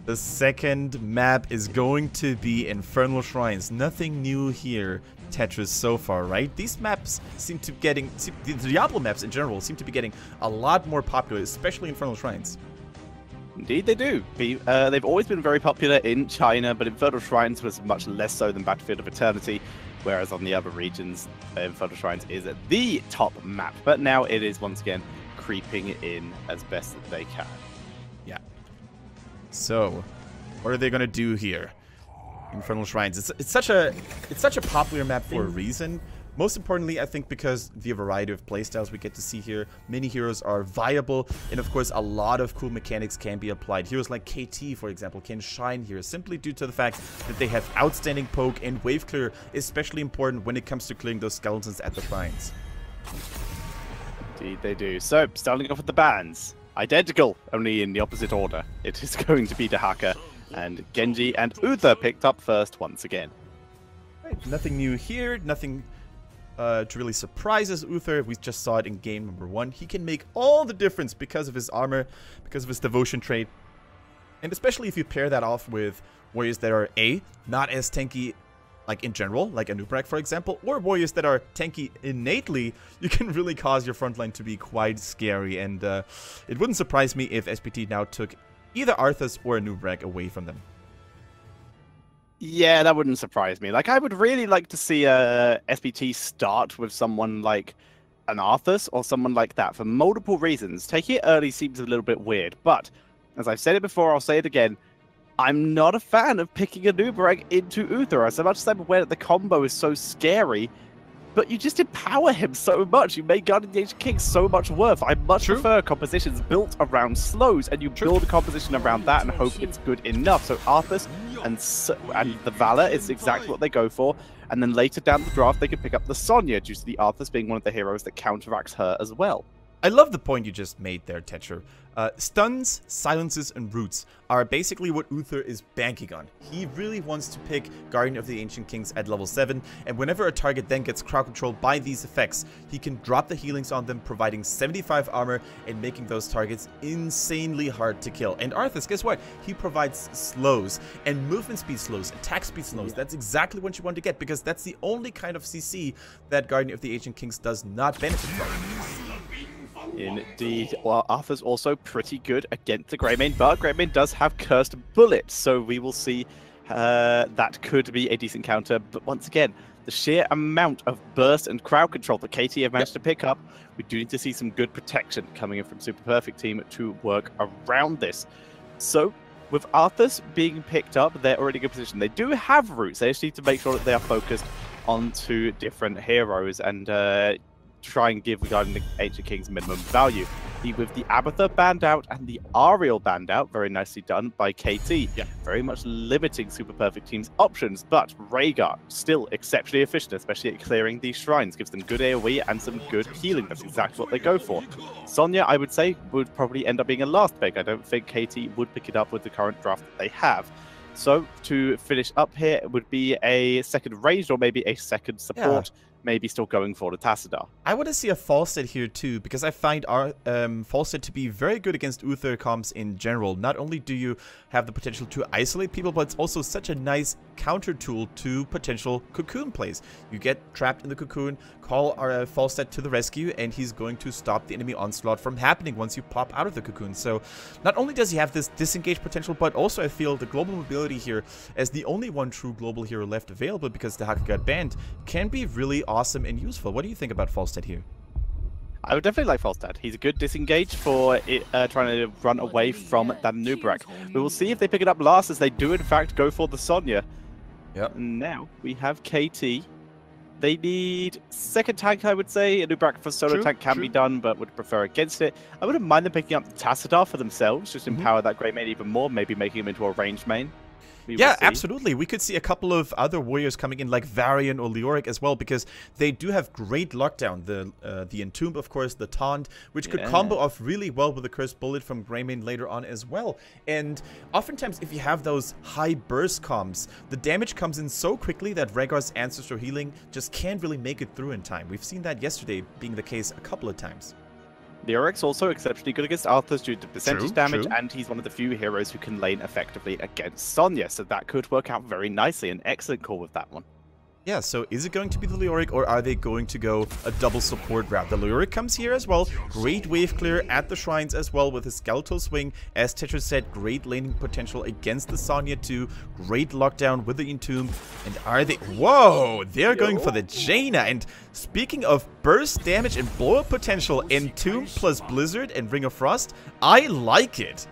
The second map is going to be Infernal Shrines. Nothing new here, Tetris, so far, right? These maps seem to the Diablo maps in general seem to be getting a lot more popular, especially Infernal Shrines. Indeed they do. They've always been very popular in China, but Infernal Shrines was much less so than Battlefield of Eternity, whereas on the other regions, Infernal Shrines is the top map. But now it is once again creeping in as best as they can. Yeah. So, what are they gonna do here? Infernal Shrines. It's such a popular map for a reason. Most importantly, I think because the variety of playstyles we get to see here, many heroes are viable, and of course a lot of cool mechanics can be applied. Heroes like KT, for example, can shine here simply due to the fact that they have outstanding poke, and wave clear is especially important when it comes to clearing those skeletons at the shrines. Indeed they do. So, starting off with the bans. Identical, only in the opposite order. It is going to be Dahaka, and Genji and Uther picked up first once again. Right, nothing new here, nothing to really surprise us. Uther, we just saw it in game number 1. He can make all the difference because of his armor, because of his devotion trait, and especially if you pair that off with warriors that are not as tanky like in general, like a Nubrak for example, or warriors that are tanky innately, you can really cause your frontline to be quite scary, and it wouldn't surprise me if SPT now took either Arthas or a Nubrak away from them. Yeah, that wouldn't surprise me. Like, I would really like to see SPT start with someone like an Arthas or someone like that for multiple reasons. Taking it early seems a little bit weird, but as I've said it before, I'll say it again. I'm not a fan of picking a Nubrak into Uther, as much as I'm aware that the combo is so scary, but you just empower him so much. You make Guardian of the Ancient King so much worth. I much prefer compositions built around slows, and you build a composition around that and hope it's good enough. So Arthas and the Valor is exactly what they go for, and then later down the draft they can pick up the Sonya, due to the Arthas being one of the heroes that counteracts her as well. I love the point you just made there, Tetcher. Stuns, silences, and roots are basically what Uther is banking on. He really wants to pick Guardian of the Ancient Kings at level 7, and whenever a target then gets crowd controlled by these effects, he can drop the healings on them, providing 75 armor and making those targets insanely hard to kill. And Arthas, guess what? He provides slows, and movement speed slows, attack speed slows. That's exactly what you want to get, because that's the only kind of CC that Guardian of the Ancient Kings does not benefit from. Indeed. Well, Arthur's also pretty good against the Greymane, but Greymane does have Cursed Bullets, so we will see that could be a decent counter. But once again, the sheer amount of burst and crowd control that KT have managed to pick up, we do need to see some good protection coming in from Super Perfect Team to work around this. So, with Arthas being picked up, they're already in a good position. They do have roots. They just need to make sure that they are focused onto different heroes and try and give the Guardian of the Ancient Kings minimum value. With the Abathur banned out and the Ariel banned out, very nicely done by KT. Yeah. Very much limiting Super Perfect Team's options, but Rhaegar still exceptionally efficient, especially at clearing these shrines. Gives them good AoE and some good healing. That's exactly what they go for. Sonya, I would say, would probably end up being a last pick. I don't think KT would pick it up with the current draft that they have. So, to finish up here, it would be a second ranged or maybe a second support. Yeah. Maybe still going for the Tassadar. I want to see a Falstad here too, because I find our Falstad to be very good against Uther comps in general. Not only do you have the potential to isolate people, but it's also such a nice counter tool to potential cocoon plays. You get trapped in the cocoon, call our Falstad to the rescue, and he's going to stop the enemy onslaught from happening once you pop out of the cocoon. So not only does he have this disengage potential, but also I feel the global mobility here, as the only one true global hero left available because Dahaka got banned, can be really awesome and useful. What do you think about Falstad here? I would definitely like Falstad. He's a good disengage for trying to run away from that Nubrak. We will see if they pick it up last, as they do in fact go for the Sonya. Yep. And now we have KT. They need second tank, I would say. A Nubrak for solo tank can be done, but would prefer against it. I wouldn't mind them picking up the Tassadar for themselves, just empower that Greymane even more, maybe making him into a ranged main. Yeah, absolutely. We could see a couple of other warriors coming in, like Varian or Leoric as well, because they do have great lockdown. The Entomb, of course, the Taunt, which could combo off really well with the Cursed Bullet from Greymane later on as well. And oftentimes, if you have those high burst comms, the damage comes in so quickly that Rhaegar's Ancestor Healing just can't really make it through in time. We've seen that yesterday being the case a couple of times. Leoric's also exceptionally good against Arthas due to percentage damage, true. and he's one of the few heroes who can lane effectively against Sonya, so that could work out very nicely. An excellent call with that one. Yeah, so is it going to be the Leoric, or are they going to go a double support route? The Leoric comes here as well. Great wave clear at the shrines as well with his skeletal swing. As Tetris said, great laning potential against the Sonya too. Great lockdown with the Entomb. And are they... Whoa! They're going for the Jaina. And speaking of burst damage and blow-up potential, Entomb plus Blizzard and Ring of Frost, I like it.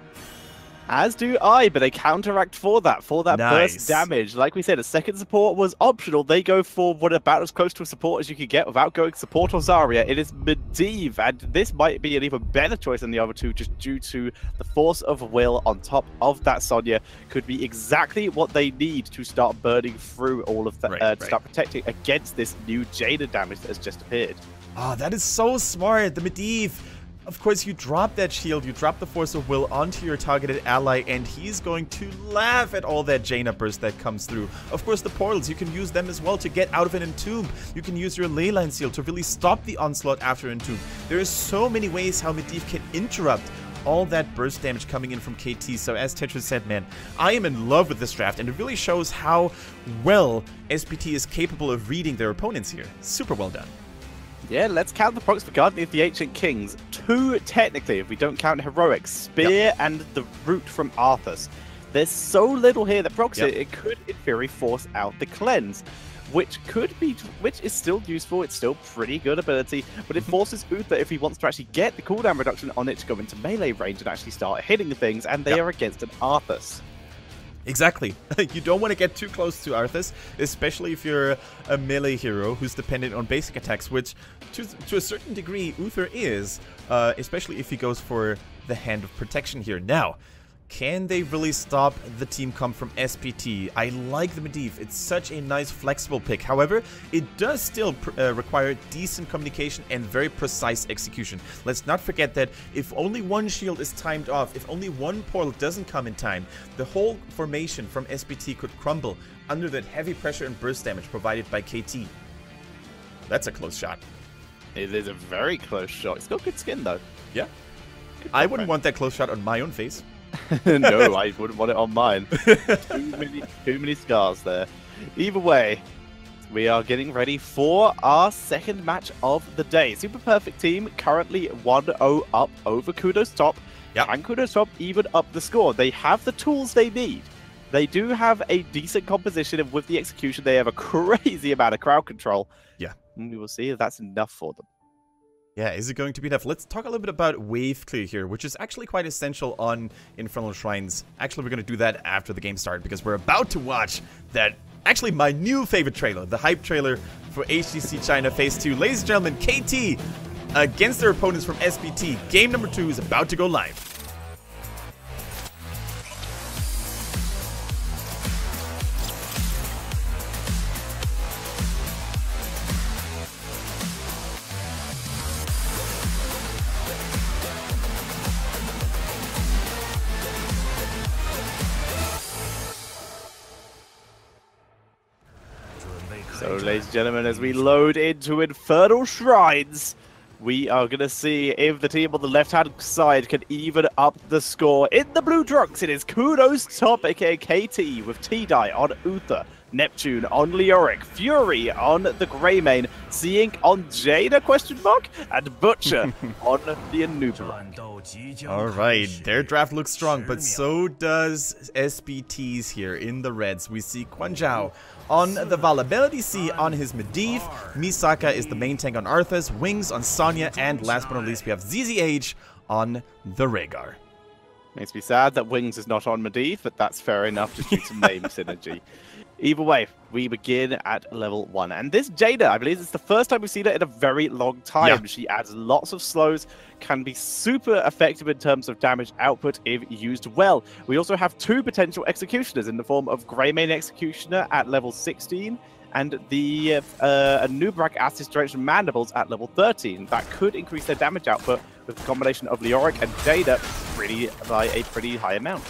As do I, but they counteract for that Nice. burst damage. Like we said, a second support was optional. They go for what about as close to a support as you could get without going support or Zarya. It is Medivh, and this might be an even better choice than the other two, just due to the force of will on top of that Sonya. Could be exactly what they need to start burning through all of that, to start protecting against this new Jaina damage that has just appeared. Ah, that is so smart. The Medivh. Of course, you drop that shield, you drop the Force of Will onto your targeted ally, and he's going to laugh at all that Jaina burst that comes through. Of course, the portals, you can use them as well to get out of an Entomb. You can use your Leyline Seal to really stop the onslaught after Entomb. There are so many ways how Medivh can interrupt all that burst damage coming in from KT. So as Tetris said, man, I am in love with this draft, and it really shows how well SPT is capable of reading their opponents here. Super well done. Yeah, let's count the procs for Guardian of the Ancient Kings. 2 technically, if we don't count Heroic. Spear and the Root from Arthas. There's so little here that procs it could, in theory, force out the Cleanse. Which is still useful, it's still pretty good ability, but it forces Uther, if he wants to actually get the cooldown reduction on it, to go into melee range and actually start hitting the things, and they are against an Arthas. Exactly. You don't want to get too close to Arthas, especially if you're a melee hero who's dependent on basic attacks, which to a certain degree Uther is, especially if he goes for the Hand of Protection here. Now, can they really stop the team comp from SPT? I like the Medivh. It's such a nice flexible pick. However, it does still require decent communication and very precise execution. Let's not forget that if only one shield is timed off, if only one portal doesn't come in time, the whole formation from SPT could crumble under that heavy pressure and burst damage provided by KT. That's a close shot. It is a very close shot. It's got good skin though. Yeah. I wouldn't want that close shot on my own face. No, I wouldn't want it on mine. Too many scars there. Either way, we are getting ready for our second match of the day. Super Perfect Team currently 1-0 up over Kudos Top. And Kudos Top even up the score. They have the tools they need. They do have a decent composition, and with the execution, they have a crazy amount of crowd control. Yeah. And we will see if that's enough for them. Yeah, is it going to be enough? Let's talk a little bit about wave clear here, which is actually quite essential on Infernal Shrines. Actually, we're going to do that after the game starts, because we're about to watch that, actually my new favorite trailer, the hype trailer for HGC China Phase 2. Ladies and gentlemen, KT against their opponents from SPT. Game number 2 is about to go live. So, ladies and gentlemen, as we load into Infernal Shrines, we are going to see if the team on the left-hand side can even up the score. In the blue trunks, it is Kudos Top, aka KT, with T-Die on Uther, Neptune on Leoric, Fury on the Greymane, Seeing on Jaina, and Butcher on the Anubarak. Alright, their draft looks strong, but so does SPT's here in the reds. We see Quan Zhao on the Vala, Melody C on his Medivh, Misaka is the main tank on Arthas, Wings on Sonya, and last but not least we have ZZH on the Rhaegar. Makes me sad that Wings is not on Medivh, but that's fair enough just due to name synergy. Either way, we begin at level 1. And this Jaina, I believe it's the first time we've seen her in a very long time. Yeah. She adds lots of slows, can be super effective in terms of damage output if used well. We also have 2 potential executioners in the form of Greymane Executioner at level 16 and the Anubarak Acid Direction Mandibles at level 13. That could increase their damage output with a combination of Leoric and Jaina really by a pretty high amount.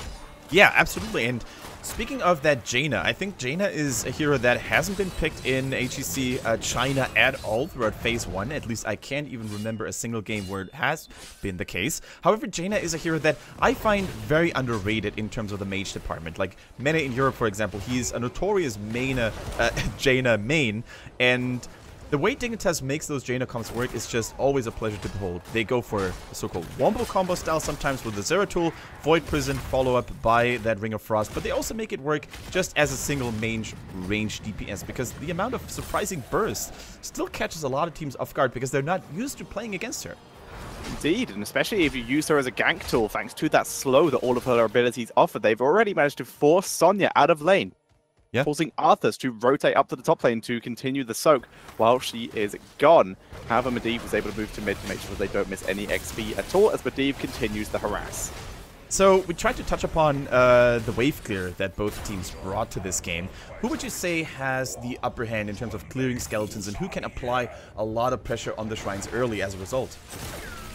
Yeah, absolutely. And speaking of that Jaina, I think Jaina is a hero that hasn't been picked in HGC China at all throughout Phase 1. At least I can't even remember a single game where it has been the case. However, Jaina is a hero that I find very underrated in terms of the mage department. Like, Mena in Europe, for example, he's a notorious Jaina main, and the way Dignitas makes those Jaina comps work is just always a pleasure to behold. They go for the so-called Wombo combo style sometimes with the Zeratul, Void Prison, follow-up by that Ring of Frost, but they also make it work just as a single main range DPS, because the amount of surprising burst still catches a lot of teams off guard because they're not used to playing against her. Indeed, and especially if you use her as a gank tool, thanks to that slow that all of her abilities offer, they've already managed to force Sonya out of lane. Yeah. Causing Arthas to rotate up to the top lane to continue the soak while she is gone. However, Medivh was able to move to mid to make sure they don't miss any XP at all as Medivh continues the harass. So we tried to touch upon the wave clear that both teams brought to this game. Who would you say has the upper hand in terms of clearing skeletons, and who can apply a lot of pressure on the shrines early as a result?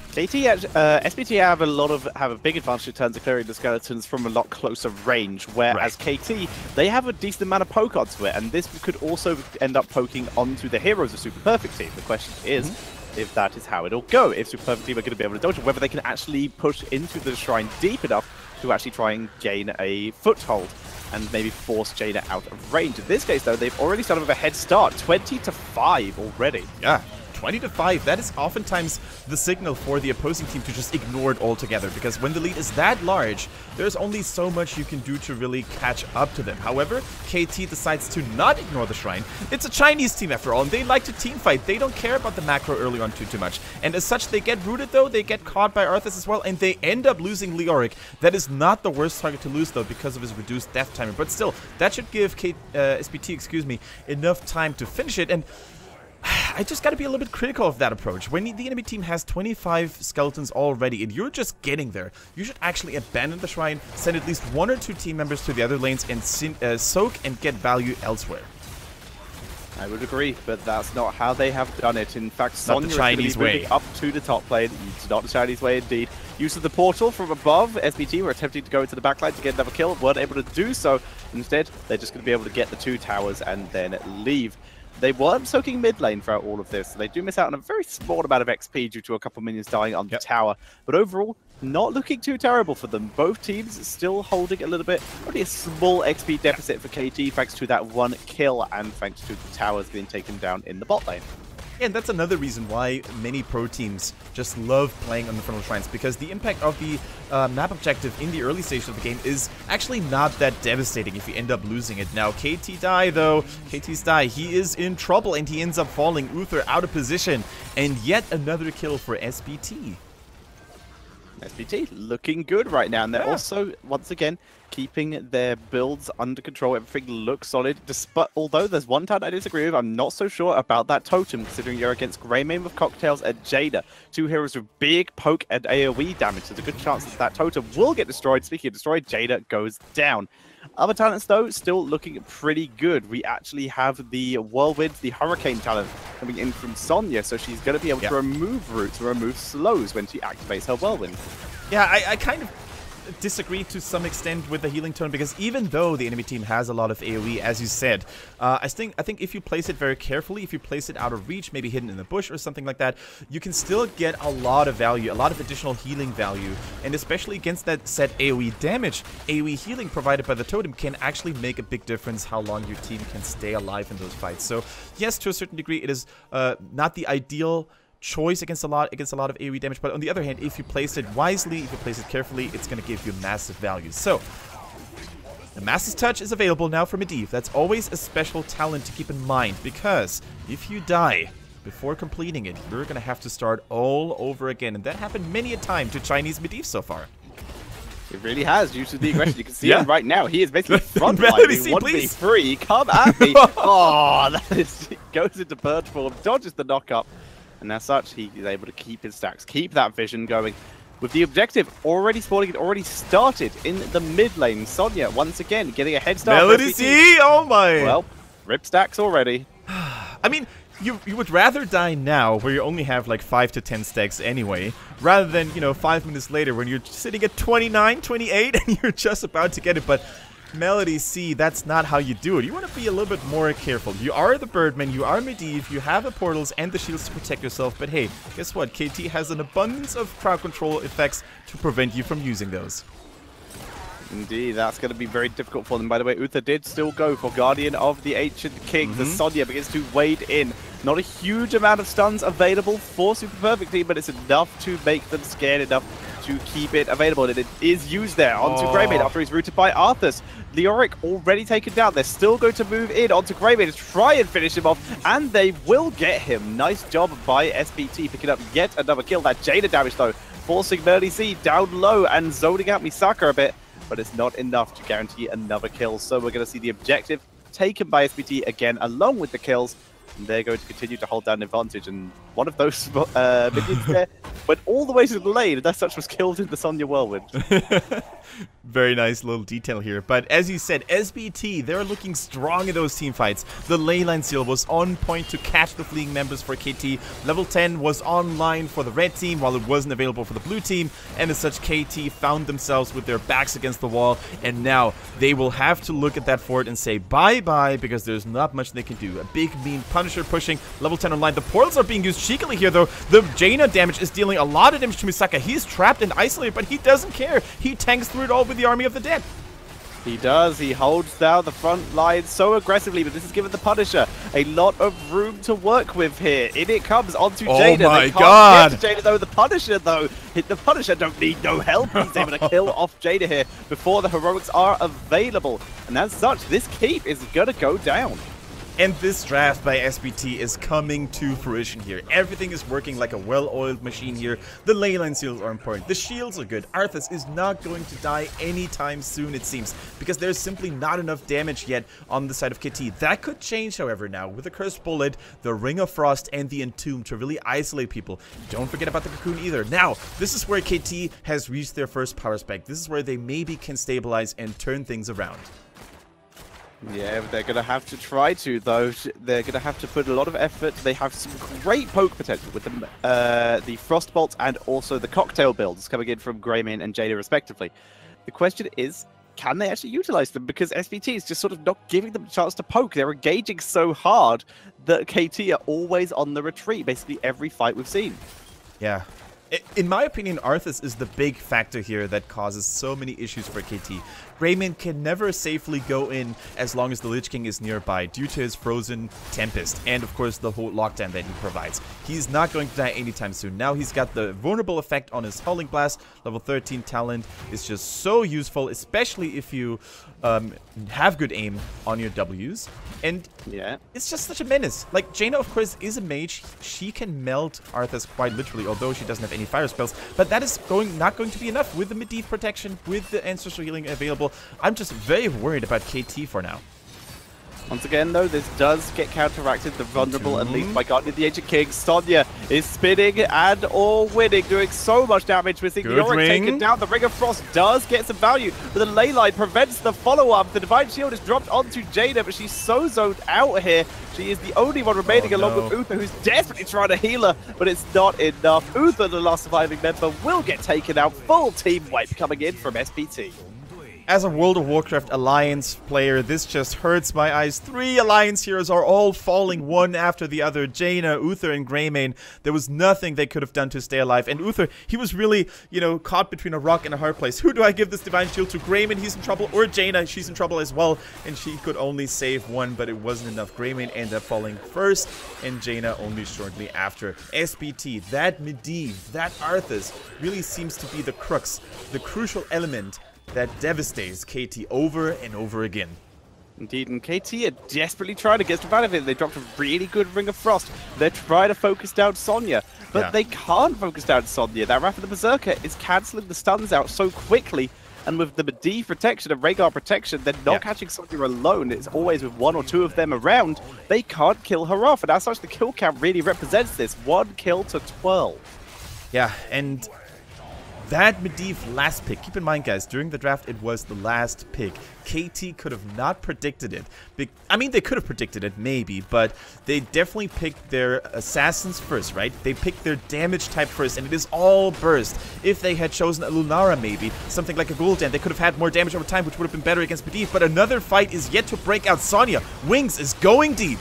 SPT have a big advantage in terms of clearing the skeletons from a lot closer range, whereas KT, they have a decent amount of poke onto it, and this could also end up poking onto the heroes of Super Perfect Team. The question is if that is how it'll go, if Super Perfect Team are going to be able to dodge it, whether they can actually push into the shrine deep enough to actually try and gain a foothold and maybe force Jaina out of range. In this case, though, they've already started with a head start, 20-5 already. Yeah. 20-5, that is oftentimes the signal for the opposing team to just ignore it altogether, because when the lead is that large, there's only so much you can do to really catch up to them. However, KT decides to not ignore the shrine. It's a Chinese team after all, and they like to team fight. They don't care about the macro early on too much. And as such, they get rooted though, they get caught by Arthas as well, and they end up losing Leoric. That is not the worst target to lose though, because of his reduced death timer. But still, that should give SPT, enough time to finish it. And I just gotta be a little bit critical of that approach. When the enemy team has 25 skeletons already and you're just getting there, you should actually abandon the shrine, send at least 1 or 2 team members to the other lanes, and soak and get value elsewhere. I would agree, but that's not how they have done it. In fact, Sonya is going to be moving up to the top lane. It's not the Chinese way indeed. Use of the portal from above. SPT were attempting to go into the backline to get another kill, weren't able to do so. Instead, they're just going to be able to get the 2 towers and then leave. They weren't soaking mid lane throughout all of this, so they do miss out on a very small amount of XP due to a couple minions dying on the tower. But overall, not looking too terrible for them. Both teams still holding a little bit, only a small XP deficit for KT thanks to that 1 kill and thanks to the towers being taken down in the bot lane. And that's another reason why many pro teams just love playing on the Infernal Shrines, because the impact of the map objective in the early stage of the game is actually not that devastating if you end up losing it. Now, KT's die, he is in trouble and he ends up falling. Uther out of position, and yet another kill for SPT. SPT looking good right now, and they're also, once again, keeping their builds under control. Everything looks solid, despite, although there's one time I disagree with. I'm not so sure about that totem, considering you're against Greymane with Cocktails and Jada, 2 heroes with big poke and AoE damage. There's a good chance that that totem will get destroyed. Speaking of destroyed, Jada goes down. Other talents, though, still looking pretty good. We actually have the Whirlwind, the Hurricane talent coming in from Sonya, so she's going to be able to remove roots, remove slows when she activates her Whirlwind. Yeah, I kind of disagree to some extent with the healing tone, because even though the enemy team has a lot of AoE, as you said, I think if you place it very carefully, if you place it out of reach, maybe hidden in the bush or something like that, you can still get a lot of value, a lot of additional healing value, and especially against that set AoE damage, AoE healing provided by the totem can actually make a big difference how long your team can stay alive in those fights. So yes, to a certain degree, it is not the ideal choice against a lot of AoE damage, but on the other hand, if you place it wisely, if you place it carefully, it's going to give you massive value. So the Master's Touch is available now for Medivh. That's always a special talent to keep in mind, because if you die before completing it, you're going to have to start all over again, and that happened many a time to Chinese Medivh so far. It really has, due to the aggression. You can see him right now. He is basically frontlining 1v3. Come at me. Oh, that is, he goes into bird form, dodges the knock-up. And as such, he is able to keep his stacks, keep that vision going. With the objective already spawning, it already started in the mid lane. Sonya, once again, getting a head start. Melody C, oh my! Well, rip stacks already. I mean, you would rather die now, where you only have like 5 to 10 stacks anyway, rather than, you know, 5 minutes later when you're sitting at 29, 28, and you're just about to get it. But Melody C, that's not how you do it. You want to be a little bit more careful. You are the Birdman, you are Medivh, you have the portals and the shields to protect yourself, but hey, guess what? KT has an abundance of crowd control effects to prevent you from using those. Indeed, that's going to be very difficult for them. By the way, Uther did still go for Guardian of the Ancient King. The Sonya begins to wade in. Not a huge amount of stuns available for Super Perfect Team, but it's enough to make them scared enough to keep it available. And it is used there onto Greymane after he's rooted by Arthas. Leoric already taken down. They're still going to move in onto Greymane to try and finish him off, and they will get him. Nice job by SPT picking up yet another kill. That Jaina damage, though, forcing Melody C down low and zoning out Misaka a bit, but it's not enough to guarantee another kill. So we're going to see the objective taken by SPT again, along with the kills, and they're going to continue to hold down the advantage. And one of those minions there went all the way to the lane, and that such was killed in the Sonya Whirlwind. Very nice little detail here. But as you said, SPT, they're looking strong in those team fights. The Leyline Seal was on point to catch the fleeing members for KT. Level 10 was online for the red team while it wasn't available for the blue team. And as such, KT found themselves with their backs against the wall. And now they will have to look at that fort and say bye-bye, because there's not much they can do. A big, mean Punisher pushing level 10 online. The portals are being used cheekily here, though. The Jaina damage is dealing a lot of damage to Misaka. He's trapped and isolated, but he doesn't care. He tanks through it all with the Army of the Dead. He does. He holds down the front line so aggressively, but this has given the Punisher a lot of room to work with here. In it comes onto Jaina. Oh my god! Get to Jaina, though. The Punisher don't need no help. He's able to kill off Jaina here before the heroics are available. And as such, this keep is going to go down. And this draft by SPT is coming to fruition here. Everything is working like a well-oiled machine here. The Leyline Seals are important. The shields are good. Arthas is not going to die anytime soon, it seems, because there's simply not enough damage yet on the side of KT. That could change, however, now with the Cursed Bullet, the Ring of Frost, and the Entomb to really isolate people. Don't forget about the Cocoon either. Now, this is where KT has reached their first power spike. This is where they maybe can stabilize and turn things around. Yeah, they're going to have to try to, though. They're going to have to put a lot of effort. They have some great poke potential with the Frostbolt and also the Cocktail builds coming in from Greymane and Jaina, respectively. The question is, can they actually utilize them? Because SPT is just sort of not giving them a chance to poke. They're engaging so hard that KT are always on the retreat, basically every fight we've seen. Yeah. In my opinion, Arthas is the big factor here that causes so many issues for KT. Greymane can never safely go in as long as the Lich King is nearby due to his Frozen Tempest and, of course, the whole lockdown that he provides. He's not going to die anytime soon. Now he's got the vulnerable effect on his Howling Blast. Level 13 talent is just so useful, especially if you have good aim on your Ws. And yeah, it's just such a menace. Like, Jaina, of course, is a mage. She can melt Arthas quite literally, although she doesn't have any fire spells. But that is not going to be enough with the Medivh protection, with the ancestral healing available. I'm just very worried about KT for now. Once again, though, this does get counteracted. The vulnerable, at least by Guardian of the Ancient King. Sonya is spinning and all winning, doing so much damage. We're seeing the Yorick taken down. The Ring of Frost does get some value, but the Leyline prevents the follow-up. The Divine Shield is dropped onto Jaina, but she's so zoned out here. She is the only one remaining along with Uther, who's desperately trying to heal her, but it's not enough. Uther, the last surviving member, will get taken out. Full team wipe coming in from SPT. As a World of Warcraft Alliance player, this just hurts my eyes. 3 Alliance heroes are all falling one after the other. Jaina, Uther, and Greymane. There was nothing they could have done to stay alive. And Uther, he was really, you know, caught between a rock and a hard place. Who do I give this Divine Shield to? Greymane, he's in trouble. Or Jaina, she's in trouble as well. And she could only save one, but it wasn't enough. Greymane ended up falling first, and Jaina only shortly after. SPT, that Medivh, that Arthas, really seems to be the crux, the crucial element that devastates KT over and over again. Indeed, and KT are desperately trying to get stuff out of it. They dropped a really good Ring of Frost. They're trying to focus down Sonya, but they can't focus down Sonya. That Wrath of the Berserker is cancelling the stuns out so quickly, and with the Medivh protection and Rhaegar protection, they're not catching Sonya alone. It's always with 1 or 2 of them around. They can't kill her off, and as such, the kill count really represents this. 1 kill to 12. Yeah, and That Medivh last pick, keep in mind guys, during the draft it was the last pick. KT could have not predicted it. I mean, they could have predicted it, maybe, but they definitely picked their assassins first, right? They picked their damage type first, and it is all burst. If they had chosen a Lunara maybe, something like a Gul'dan, they could have had more damage over time, which would have been better against Medivh, but another fight is yet to break out. Sonya, Wings is going deep.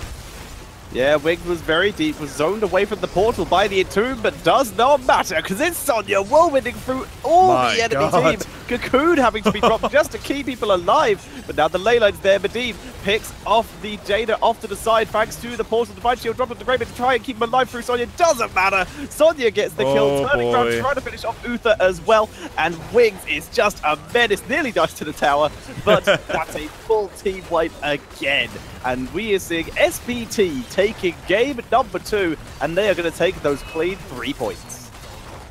Yeah, Wings was very deep, was zoned away from the portal by the Entomb, but does not matter, because it's Sonya whirlwinding through all the enemy team. Cocoon having to be dropped just to keep people alive, but now the ley line's there. Medivh picks off the Jada off to the side, thanks to the portal. Divine Shield dropped on the Greymane to try and keep him alive through Sonya. Doesn't matter. Sonya gets the kill, turning around, trying to finish off Uther as well, and Wings is just a menace. Nearly dies to the tower, but that's a full team wipe again. And we are seeing SPT taking game number 2, and they are going to take those clean 3 points.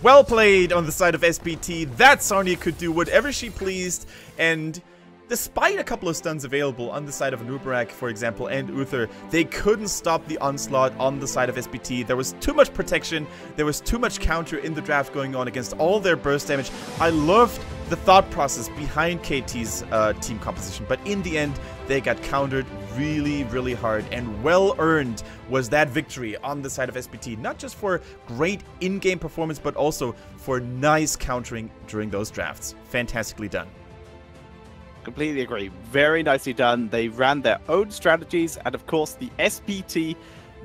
Well played on the side of SPT. That Sonya could do whatever she pleased, and despite a couple of stuns available on the side of Nubarak, for example, and Uther, they couldn't stop the onslaught on the side of SPT. There was too much protection, there was too much counter in the draft going on against all their burst damage. I loved the thought process behind KT's team composition, but in the end, they got countered really, really hard, and well earned was that victory on the side of SPT, not just for great in-game performance, but also for nice countering during those drafts. Fantastically done. Completely agree. Very nicely done. They ran their own strategies, and of course the SPT,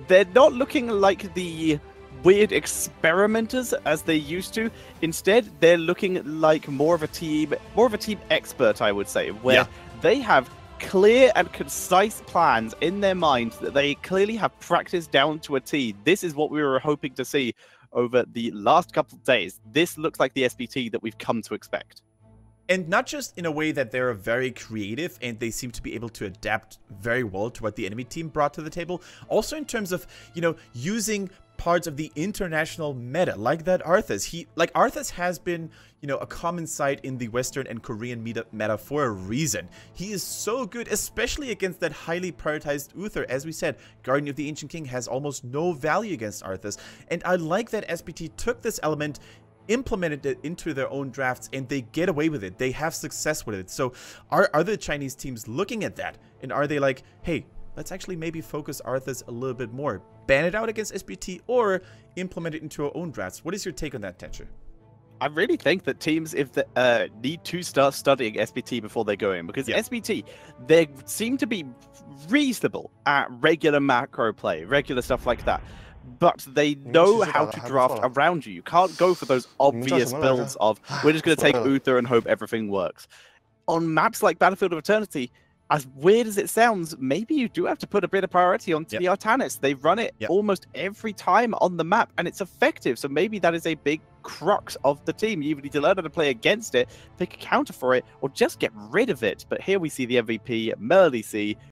they're not looking like the weird experimenters as they used to. Instead, they're looking like more of a team expert, I would say, where they have clear and concise plans in their minds that they clearly have practiced down to a T. This is what we were hoping to see over the last couple of days. This looks like the SPT that we've come to expect. And not just in a way that they're very creative and they seem to be able to adapt very well to what the enemy team brought to the table. Also in terms of, using parts of the international meta, like that Arthas. Arthas has been, a common sight in the Western and Korean meta for a reason. He is so good, especially against that highly prioritized Uther. As we said, Guardian of the Ancient King has almost no value against Arthas. And I like that SPT took this element, implemented it into their own drafts, and they get away with it. They have success with it. So are the Chinese teams looking at that? And are they like, hey, let's actually maybe focus Arthas a little bit more, ban it out against SPT, or implement it into our own drafts? What is your take on that, Tetcher? I really think that teams, if they need to start studying SPT before they go in, because SPT, they seem to be reasonable at regular macro play, regular stuff like that. But they know how to draft around you. You can't go for those obvious builds of, we're just going to take Uther and hope everything works. On maps like Battlefield of Eternity, as weird as it sounds, maybe you do have to put a bit of priority onto the Artanis. They run it almost every time on the map, and it's effective. So maybe that is a big crux of the team. You either need to learn how to play against it, pick a counter for it, or just get rid of it. But here we see the MVP, Melody C,